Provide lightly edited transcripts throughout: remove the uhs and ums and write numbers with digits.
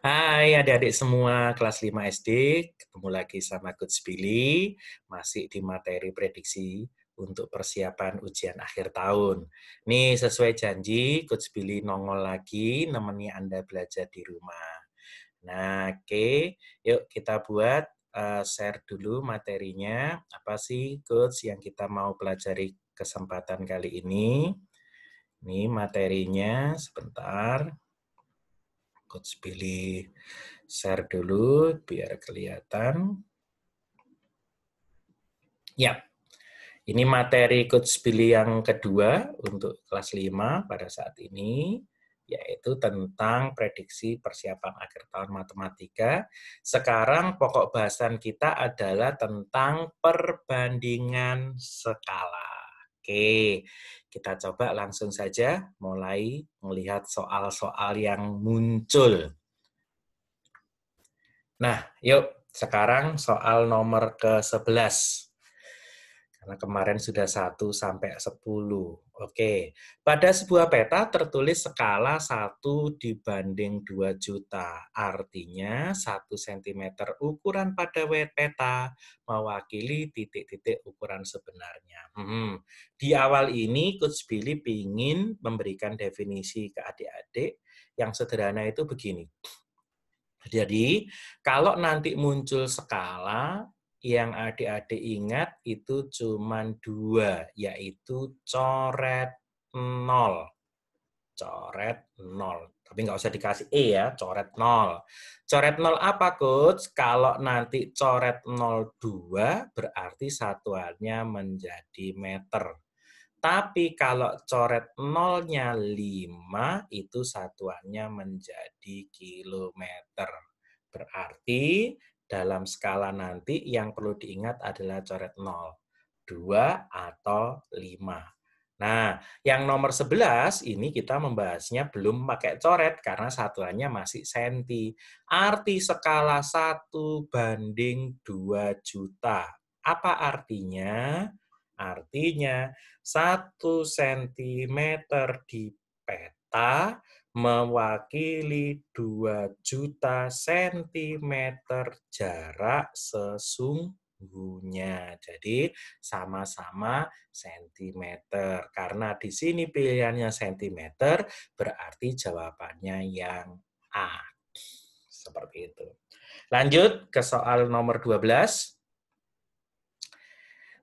Hai adik-adik semua kelas 5 SD, ketemu lagi sama Coach Billy, masih di materi prediksi untuk persiapan ujian akhir tahun. Nih sesuai janji, Coach Billy nongol lagi nemeni Anda belajar di rumah. Nah, oke, yuk kita buat share dulu materinya. Apa sih Coach yang kita mau pelajari kesempatan kali ini? Ini materinya, sebentar. Coach Billy share dulu biar kelihatan. Ya, ini materi Coach Billy yang kedua untuk kelas 5 pada saat ini, yaitu tentang prediksi persiapan akhir tahun matematika. Sekarang pokok bahasan kita adalah tentang perbandingan skala. Oke, kita coba langsung saja mulai melihat soal-soal yang muncul. Nah, yuk sekarang soal nomor ke-11. Karena kemarin sudah 1 sampai 10. Oke, pada sebuah peta tertulis skala 1/2 juta. Artinya 1 cm ukuran pada peta mewakili titik-titik ukuran sebenarnya. Di awal ini Coach Billy ingin memberikan definisi ke adik-adik yang sederhana itu begini. Jadi, kalau nanti muncul skala, yang adik-adik ingat itu cuma 2, yaitu coret 0. Coret 0. Tapi nggak usah dikasih E ya, coret 0. Coret 0 apa, Coach? Kalau nanti coret 0,2, berarti satuannya menjadi meter. Tapi kalau coret 0-nya 5, itu satuannya menjadi kilometer. Berarti dalam skala nanti yang perlu diingat adalah coret 0, 2 atau 5. Nah, yang nomor 11 ini kita membahasnya belum pakai coret karena satuannya masih senti. Arti skala 1/2 juta. Apa artinya? Artinya 1 cm di peta mewakili 2 juta cm jarak sesungguhnya. Jadi sama-sama sentimeter. Karena di sini pilihannya sentimeter, berarti jawabannya yang A. Seperti itu. Lanjut ke soal nomor 12.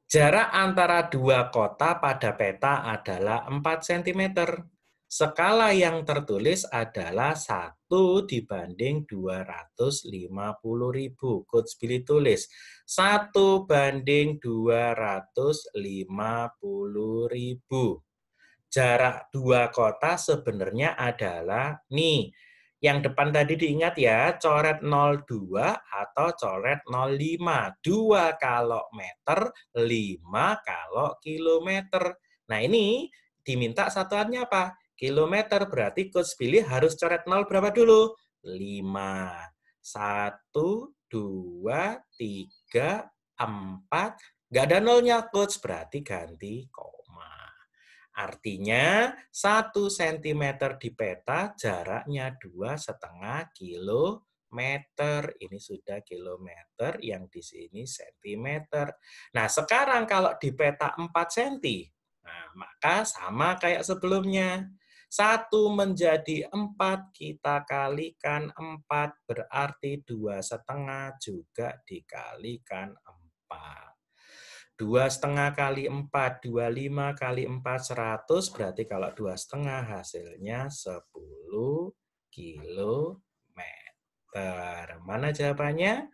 Jarak antara dua kota pada peta adalah 4 cm. Skala yang tertulis adalah 1/250.000. Coach Billy tulis 1/250.000. Jarak dua kota sebenarnya adalah, nih, yang depan tadi diingat ya, coret 02 atau coret 05. 2 kalau meter, 5 kalau kilometer. Nah ini diminta satuannya apa? Kilometer, berarti Coach Billy harus coret 0 berapa dulu? 5. 1, 2, 3, 4. Nggak ada nolnya, Coach, berarti ganti koma. Artinya 1 cm di peta jaraknya 2,5 kilometer. Ini sudah kilometer, yang di sini sentimeter. Nah, sekarang kalau di peta 4 cm, nah, maka sama kayak sebelumnya. 1 menjadi 4, kita kalikan 4, berarti 2,5 juga dikalikan 4. 2,5 kali 4, 25 kali 4, 100, berarti kalau 2,5 hasilnya 10 kilometer. Mana jawabannya?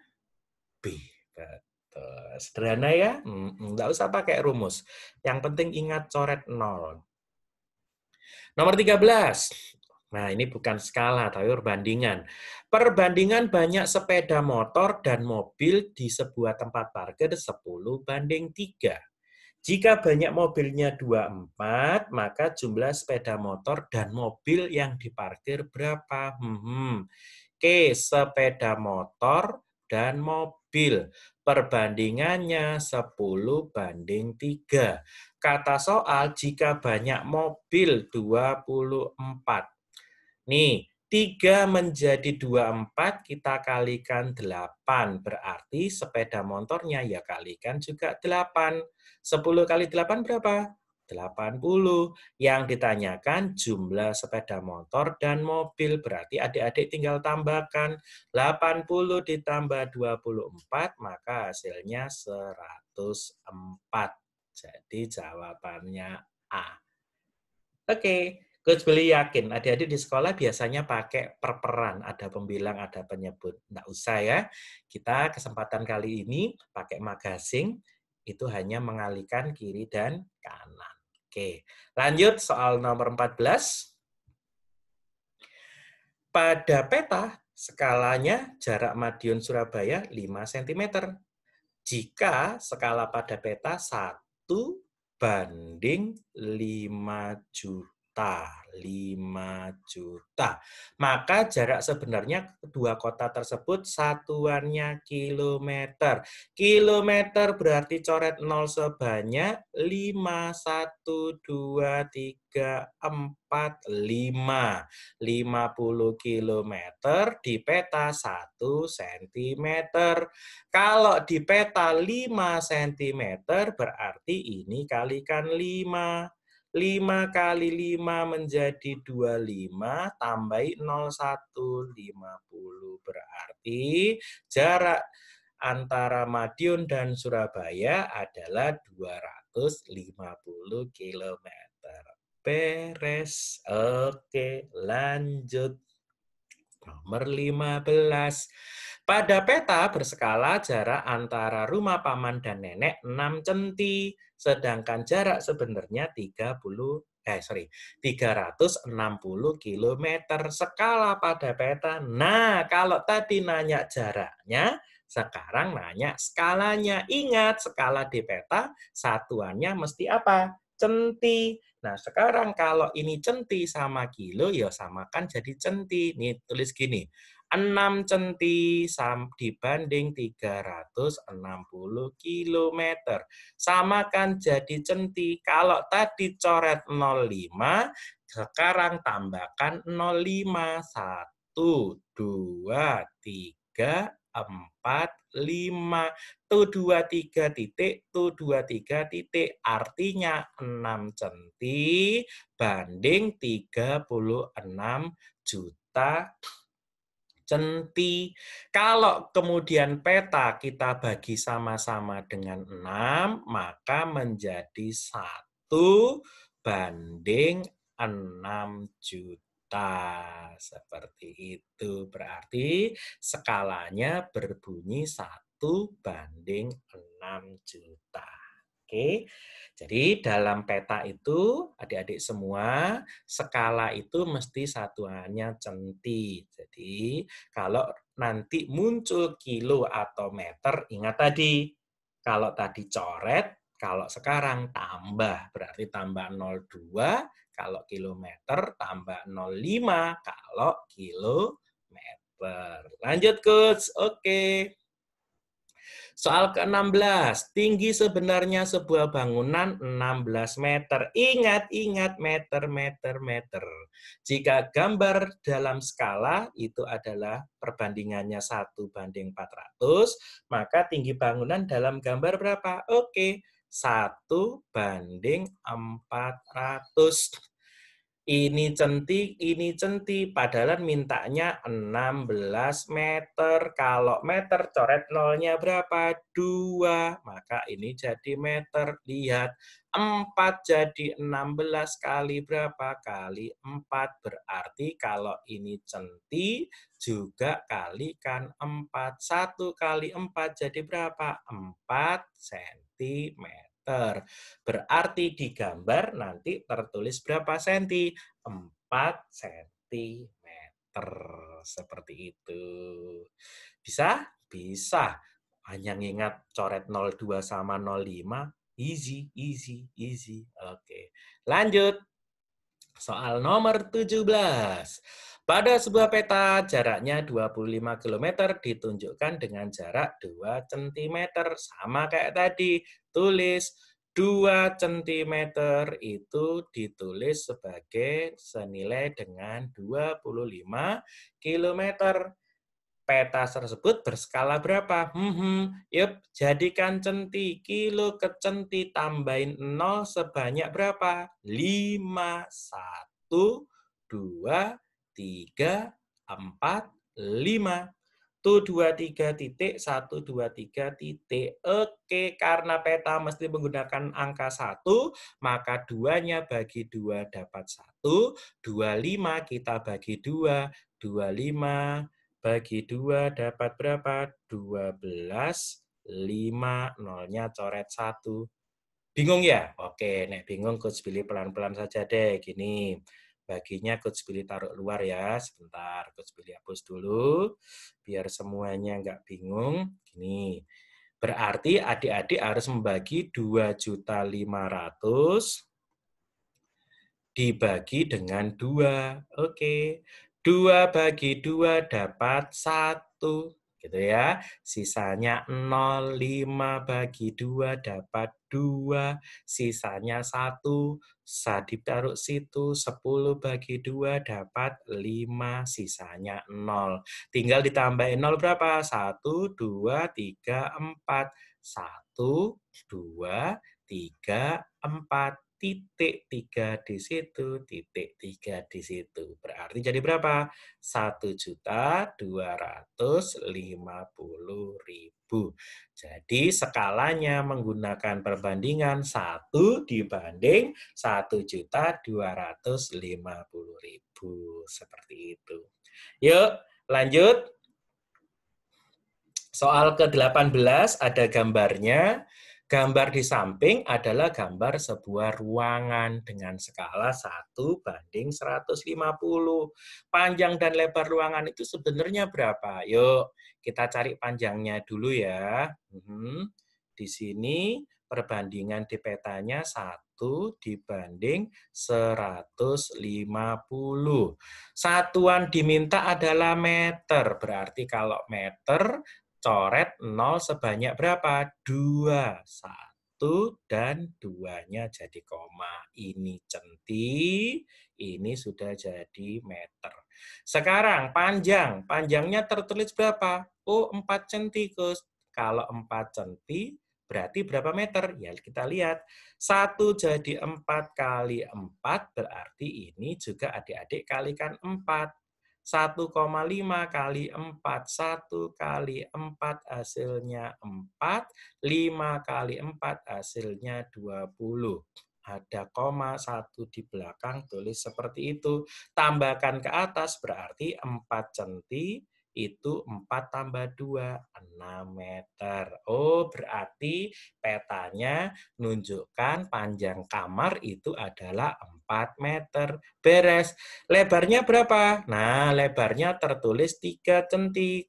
B. Betul. Sederhana ya? Nggak usah pakai rumus. Yang penting ingat coret 0. Nomor 13. Nah, ini bukan skala, tapi perbandingan. Perbandingan banyak sepeda motor dan mobil di sebuah tempat parkir 10/3. Jika banyak mobilnya 24, maka jumlah sepeda motor dan mobil yang diparkir berapa? Oke, sepeda motor dan mobil. Perbandingannya 10/3. Kata soal, jika banyak mobil 24. Nih, 3 menjadi 24, kita kalikan 8. Berarti sepeda motornya ya kalikan juga 8. 10 kali 8 berapa? 80. Yang ditanyakan jumlah sepeda motor dan mobil. Berarti adik-adik tinggal tambahkan 80 ditambah 24, maka hasilnya 104. Jadi jawabannya A. Oke, Coach Billy yakin adik-adik di sekolah biasanya pakai perperan, ada pembilang, ada penyebut. Nggak usah ya. Kita kesempatan kali ini pakai magasing, itu hanya mengalihkan kiri dan kanan. Oke, lanjut soal nomor 14. Pada peta, skalanya jarak Madiun Surabaya 5 cm. Jika skala pada peta 1/5 juta, maka jarak sebenarnya kedua kota tersebut satuannya kilometer. Kilometer berarti coret 0 sebanyak 5, 1, 2, 3, 4, 5. 50 kilometer di peta 1 cm. Kalau di peta 5 cm, berarti ini kalikan 5. 5 kali 5 menjadi 25, tambahi 01, 50. Berarti jarak antara Madiun dan Surabaya adalah 250 km. Beres. Oke, lanjut. Nomor 15. Pada peta berskala jarak antara rumah paman dan nenek 6 cm, sedangkan jarak sebenarnya 360 km. Skala pada peta. Nah, kalau tadi nanya jaraknya, sekarang nanya skalanya. Ingat, skala di peta satuannya mesti apa? Centi. Nah, sekarang kalau ini centi sama kilo, ya samakan jadi centi. Nih, tulis gini. 6 centi dibanding 360 km. Samakan jadi centi. Kalau tadi coret 05, sekarang tambahkan 05. 1, 2, 3, 4, 5. Tu 23 titik, tu 23 titik. Artinya 6 centi banding 36 juta centi. Kalau kemudian peta kita bagi sama-sama dengan 6, maka menjadi 1/6 juta. Seperti itu. Berarti skalanya berbunyi 1/6 juta. Oke, jadi dalam peta itu adik-adik semua skala itu mesti satuannya centi. Jadi kalau nanti muncul kilo atau meter, ingat tadi kalau tadi coret, kalau sekarang tambah berarti tambah 02, kalau kilometer tambah 05 kalau kilometer. Lanjut Coach. Oke. Soal ke-16, tinggi sebenarnya sebuah bangunan 16 meter. Ingat, meter, meter, meter. Jika gambar dalam skala itu adalah perbandingannya 1/400, maka tinggi bangunan dalam gambar berapa? Oke, 1/400. Ini centi, padahal mintanya 16 meter. Kalau meter, coret nolnya berapa? 2. Maka ini jadi meter. Lihat, 4 jadi 16 kali berapa? Kali 4. Berarti kalau ini centi, juga kalikan 4. 1 kali 4 jadi berapa? 4 cm. Berarti di gambar nanti tertulis berapa senti? 4 cm. Seperti itu. Bisa? Bisa. Hanya ngingat coret 02 sama 05. Easy, easy, easy. Oke. Lanjut. Soal nomor 17. Pada sebuah peta, jaraknya 25 km ditunjukkan dengan jarak 2 cm. Sama kayak tadi. Tulis 2 cm itu ditulis sebagai senilai dengan 25 kilometer. Peta tersebut berskala berapa? Yup, jadikan centi. Kilo ke centi tambahin 0 sebanyak berapa? 5. 1, 2, 3, 4, 5. 1, 2, 3 titik, 1, 2, 3 titik. Oke, karena peta mesti menggunakan angka 1, maka 2-nya bagi 2 dapat 1. 25 kita bagi 2. 25 bagi 2 dapat berapa? 12. 5, nolnya coret 1. Bingung ya? Oke, nek bingung Coach Billy pelan-pelan saja deh. Gini, baginya Coach Billy taruh luar ya. Sebentar, Coach Billy hapus dulu. Biar semuanya nggak bingung. Gini, berarti adik-adik harus membagi 2.500.000 dibagi dengan 2. Oke. 2 bagi 2 dapat 1. Gitu ya. Sisanya 0. 5 bagi 2 dapat 2. Sisanya 1. Ditaruh situ. 10 bagi 2 dapat 5. Sisanya 0. Tinggal ditambahin 0 berapa? 1, 2, 3, 4. 1, 2, 3, 4. Titik 3 di situ, titik 3 di situ. Berarti jadi berapa? 1.250.000. Jadi skalanya menggunakan perbandingan 1 dibanding 1.250.000. Seperti itu. Yuk, lanjut. Soal ke-18 ada gambarnya. Gambar di samping adalah gambar sebuah ruangan dengan skala 1:150. Panjang dan lebar ruangan itu sebenarnya berapa? Yuk, kita cari panjangnya dulu ya. Di sini perbandingan di petanya 1 dibanding 150. Satuan diminta adalah meter. Berarti kalau meter, coret 0 sebanyak berapa? 2. 1 dan 2-nya jadi koma. Ini centi, ini sudah jadi meter. Sekarang panjang. Panjangnya tertulis berapa? Oh, 4 centi, Gus. Kalau 4 centi, berarti berapa meter? Ya, kita lihat. 1 jadi 4 kali 4, berarti ini juga adik-adik kalikan 4. 1,5 kali 4, 1 kali 4 hasilnya 4, 5 kali 4 hasilnya 20. Ada koma 1 di belakang, tulis seperti itu. Tambahkan ke atas berarti 4 cm itu 4 tambah 2, 6 meter. Oh, berarti petanya menunjukkan panjang kamar itu adalah 4 meter. Beres. Lebarnya berapa? Nah, lebarnya tertulis 3 cm.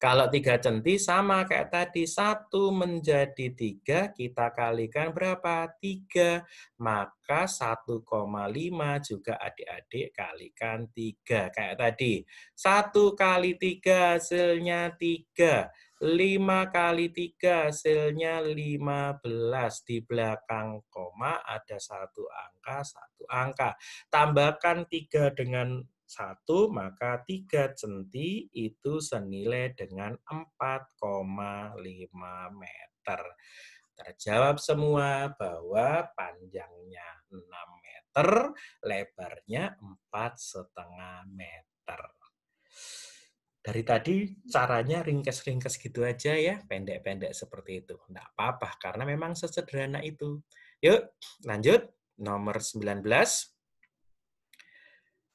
Kalau 3 cm sama kayak tadi, 1 menjadi 3, kita kalikan berapa? 3. Maka 1,5 juga adik-adik kalikan 3. Kayak tadi, 1 kali 3 hasilnya 3. 5 kali 3 hasilnya 15. Di belakang koma ada satu angka. Tambahkan 3 dengan 1, maka 3 cm itu senilai dengan 4,5 meter. Terjawab semua bahwa panjangnya 6 meter, lebarnya 4,5 meter. Dari tadi caranya ringkes-ringkes gitu aja ya, pendek-pendek seperti itu. Enggak apa-apa, karena memang sesederhana itu. Yuk, lanjut. Nomor 19.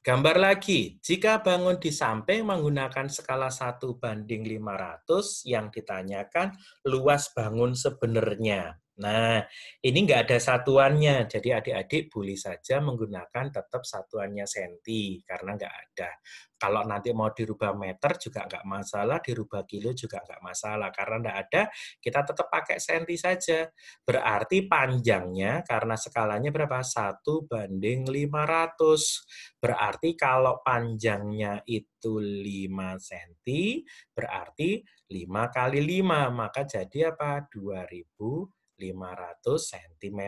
Gambar lagi, jika bangun di samping menggunakan skala 1:500, yang ditanyakan luas bangun sebenarnya. Nah, ini nggak ada satuannya, jadi adik-adik boleh saja menggunakan tetap satuannya senti, karena nggak ada. Kalau nanti mau dirubah meter juga nggak masalah, dirubah kilo juga nggak masalah, karena nggak ada, kita tetap pakai senti saja. Berarti panjangnya, karena skalanya berapa? 1:500. Berarti kalau panjangnya itu 5 cm, berarti 5 kali 5, maka jadi apa? 2.500. cm.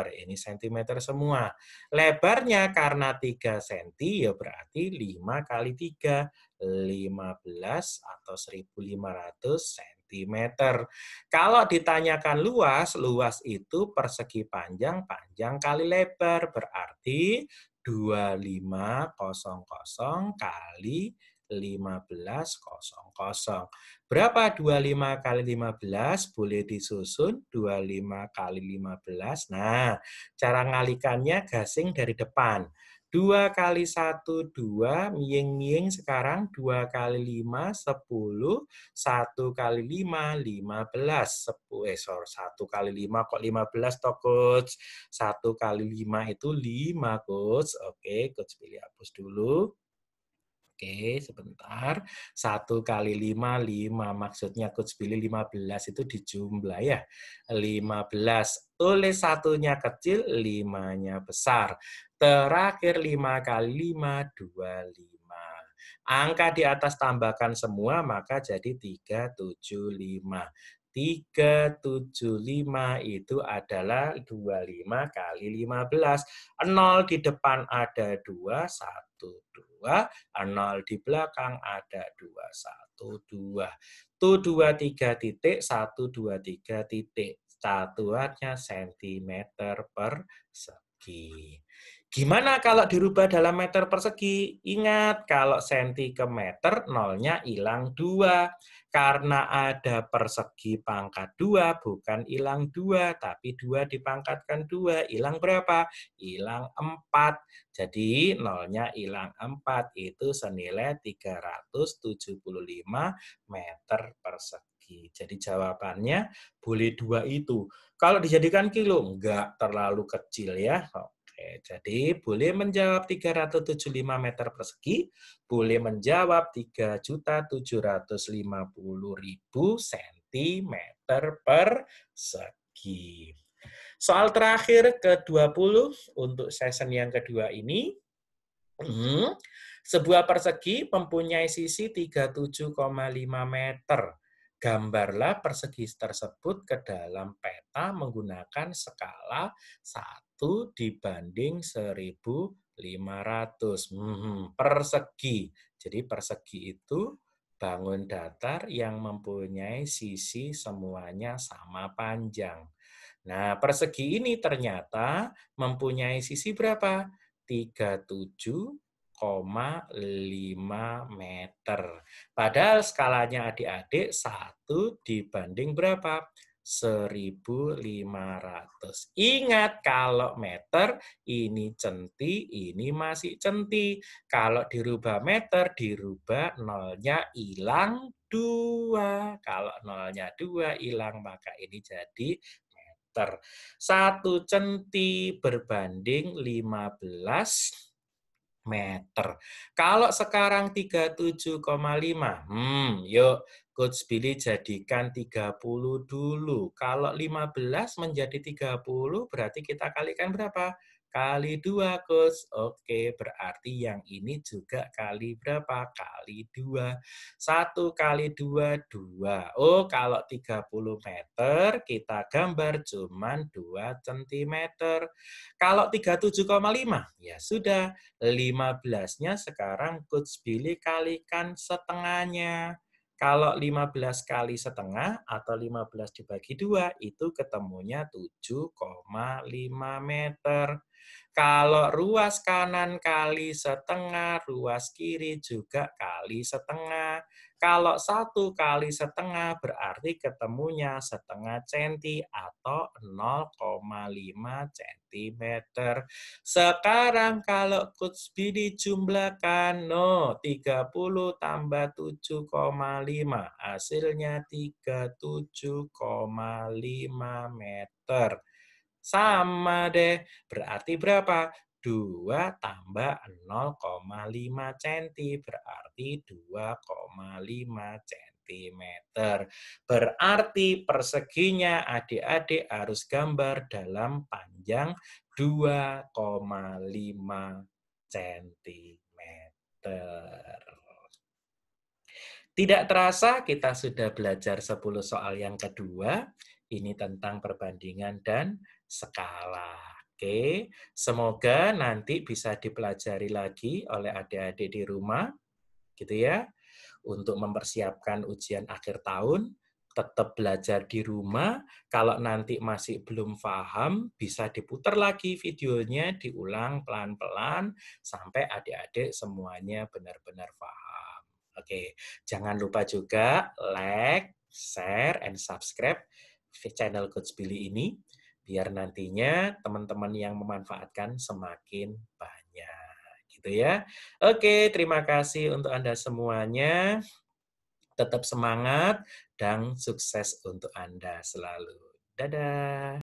Ini sentimeter semua. Lebarnya karena 3 cm, ya berarti 5 kali 3, 15 atau 1.500 cm. Kalau ditanyakan luas, luas itu persegi panjang, panjang kali lebar. Berarti 2500 kali 1500. Berapa 25 kali 15? Boleh disusun 25 kali 15. Nah, cara ngalikannya gasing dari depan. 2 kali 1, 2. Miying-miying sekarang 2 kali 5, 10. 1 kali 5, 15. 1 kali 5 kok 15 toh, Coach? 1 kali 5 itu 5, Coach. Oke, Coach pilih hapus dulu. Oke, sebentar. 1 kali 5, 5. Maksudnya Coach pilih 15 itu dijumlah ya. 15. Tulis satunya kecil, 5-nya besar. Terakhir 5 kali 5, 25. Angka di atas tambahkan semua, maka jadi 375. 375 itu adalah 25 kali 15. 0 di depan ada 2, 1, 2. 0 di belakang ada 2, 1, 2. Tuh 2, 3 titik, 1, 2, 3 titik. Satuannya sentimeter persegi. Gimana kalau dirubah dalam meter persegi? Ingat, kalau senti ke meter, nolnya hilang 2. Karena ada persegi pangkat 2, bukan hilang 2, tapi 2 dipangkatkan 2. Hilang berapa? Hilang 4. Jadi nolnya hilang 4, itu senilai 375 meter persegi. Jadi jawabannya boleh 2 itu. Kalau dijadikan kilo, enggak terlalu kecil ya. Oke, jadi boleh menjawab 375 meter persegi, boleh menjawab 3.750.000 cm persegi. Soal terakhir ke-20 untuk session yang kedua ini. Sebuah persegi mempunyai sisi 37,5 meter. Gambarlah persegi tersebut ke dalam peta menggunakan skala 1 dibanding 1.500. Persegi. Jadi persegi itu bangun datar yang mempunyai sisi semuanya sama panjang. Nah, persegi ini ternyata mempunyai sisi berapa? 37,5 meter. Padahal skalanya adik-adik 1 dibanding berapa? 1.500. Ingat, kalau meter ini centi, ini masih centi. Kalau dirubah meter, dirubah nolnya hilang 2. Kalau nolnya 2 hilang, maka ini jadi meter. 1 centi berbanding 15 meter. Kalau sekarang 37,5, yuk Coach Billy jadikan 30 dulu. Kalau 15 menjadi 30, berarti kita kalikan berapa? Kali 2, Coach. Oke, berarti yang ini juga kali berapa? Kali 2. 1 kali 2, 2. Oh, kalau 30 meter, kita gambar cuman 2 cm. Kalau 37,5, ya sudah. 15-nya sekarang Coach Billy kalikan setengahnya. Kalau 15 kali setengah atau 15 dibagi 2, itu ketemunya 7,5 meter. Kalau ruas kanan kali setengah, ruas kiri juga kali setengah. Kalau 1 kali setengah berarti ketemunya setengah centi atau 0,5 cm. Sekarang kalau Coach Billy jumlahkan, 30 tambah 7,5, hasilnya 37,5 meter. Sama deh, berarti berapa? 2 tambah 0,5 cm, berarti 2,5 cm. Berarti perseginya adik-adik harus gambar dalam panjang 2,5 cm. Tidak terasa kita sudah belajar 10 soal yang kedua. Ini tentang perbandingan dan skala. Oke, semoga nanti bisa dipelajari lagi oleh adik-adik di rumah, gitu ya, untuk mempersiapkan ujian akhir tahun. Tetap belajar di rumah. Kalau nanti masih belum paham, bisa diputar lagi videonya, diulang pelan-pelan sampai adik-adik semuanya benar-benar paham. Oke, jangan lupa juga like, share, and subscribe channel Coach Billy ini, biar nantinya teman-teman yang memanfaatkan semakin banyak. Gitu ya. Oke, terima kasih untuk Anda semuanya. Tetap semangat dan sukses untuk Anda selalu. Dadah.